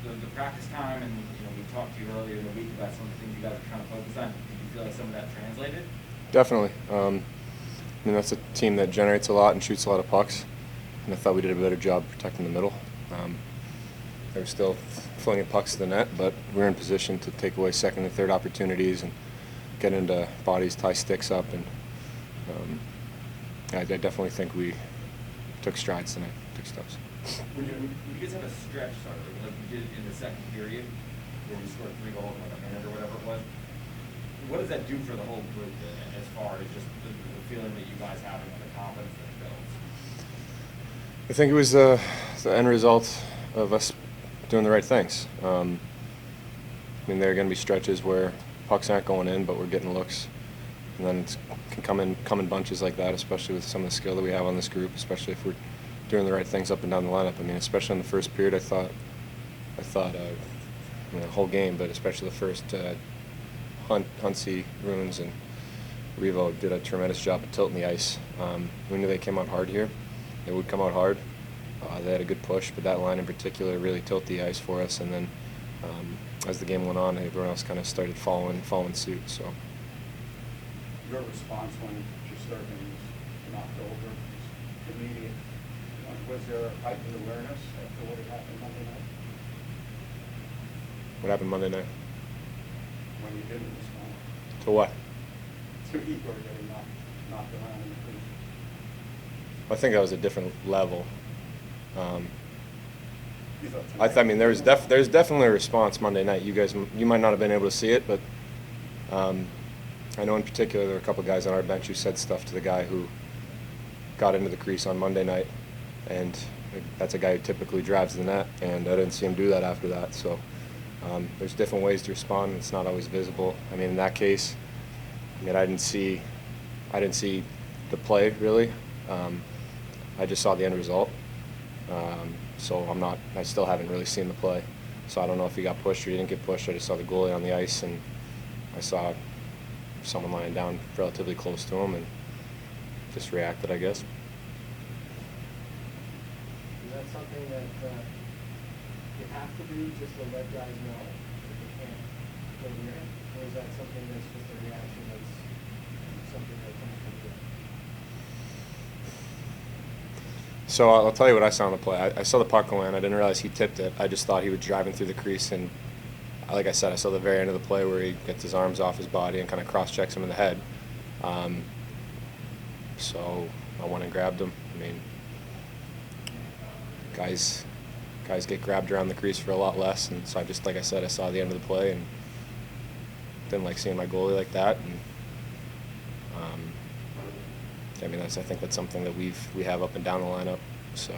the practice time, and we talked to you earlier in the week about some of the things you guys are trying to focus on. Did you feel like some of that translated? Definitely. I mean, that's a team that generates a lot and shoots a lot of pucks, and I thought we did a better job protecting the middle. They were still flinging pucks to the net, but we were in position to take away second and third opportunities and get into bodies, tie sticks up, and I definitely think we took strides tonight, took steps. When you guys have a stretch starter, like you did in the second period, where we scored 3 goals in like a minute or whatever it was, what does that do for the whole group as far as just the feeling that you guys have and the confidence that builds? I think it was the end result of us doing the right things. I mean, there are going to be stretches where pucks aren't going in, but we're getting looks. And then it can come in bunches like that, especially with some of the skill that we have on this group, especially if we're doing the right things up and down the lineup. I mean, especially in the first period, I thought the whole game, but especially the first, Huntsy, Runes, and Revo did a tremendous job of tilting the ice. We knew they came out hard here. They would come out hard. They had a good push, but that line in particular really tilted the ice for us. And then as the game went on, everyone else kind of started following suit. So. Your response when Shesterkin was knocked over was immediate. Was there a heightened awareness after what had happened Monday night? What happened Monday night? When you didn't respond? To what? To Igor getting knocked around in the crease. I think that was a different level. I mean, there's definitely a response Monday night. You might not have been able to see it, but I know in particular there were a couple of guys on our bench who said stuff to the guy who got into the crease on Monday night, and that's a guy who typically drives the net, and I didn't see him do that after that. So there's different ways to respond, and it's not always visible. I mean, in that case, I didn't see the play really. I just saw the end result. So I still haven't really seen the play. So I don't know if he got pushed or he didn't get pushed. I just saw the goalie on the ice, and I saw someone lying down relatively close to him and just reacted, I guess. Is that something that you have to do just to let guys know that they can't go near it? Or is that something that's just a reaction that's something that can't do? So I'll tell you what I saw on the play. I saw the puck go in. I didn't realize he tipped it. I just thought he was driving through the crease, and like I said, I saw the very end of the play where he gets his arms off his body and kind of cross-checks him in the head. So I went and grabbed him. I mean, guys get grabbed around the crease for a lot less, and so like I said, I saw the end of the play and didn't like seeing my goalie like that. And I mean, I think that's something that we have up and down the lineup. So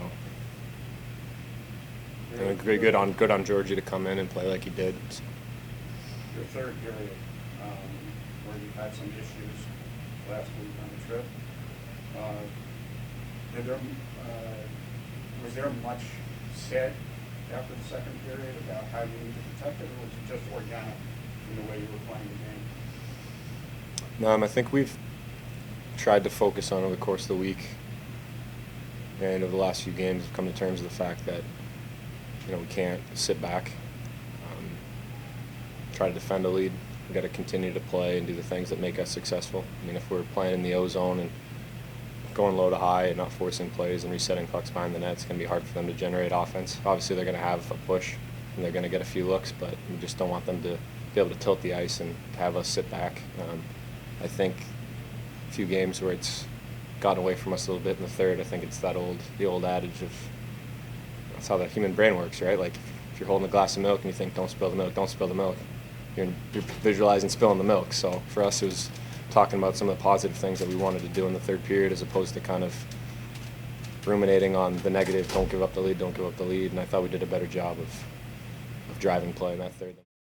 and good on Georgie to come in and play like he did. So. Your third period, where you had some issues last week on the trip, was there much said after the second period about how you need to protect it, or was it just organic in the way you were playing the game? No, I think we've tried to focus on over the course of the week and over the last few games have come to terms with the fact that we can't sit back, try to defend a lead. We've got to continue to play and do the things that make us successful. I mean, if we're playing in the O-zone and going low to high and not forcing plays and resetting pucks behind the net, it's going to be hard for them to generate offense. Obviously, they're going to have a push and they're going to get a few looks, but we just don't want them to be able to tilt the ice and have us sit back. I think a few games where it's gotten away from us a little bit in the third, I think it's the old adage of that's how the human brain works, right? Like if you're holding a glass of milk and you think, don't spill the milk, don't spill the milk, you're visualizing spilling the milk. So for us, it was talking about some of the positive things that we wanted to do in the third period as opposed to kind of ruminating on the negative, don't give up the lead, don't give up the lead. And I thought we did a better job of driving play in that third.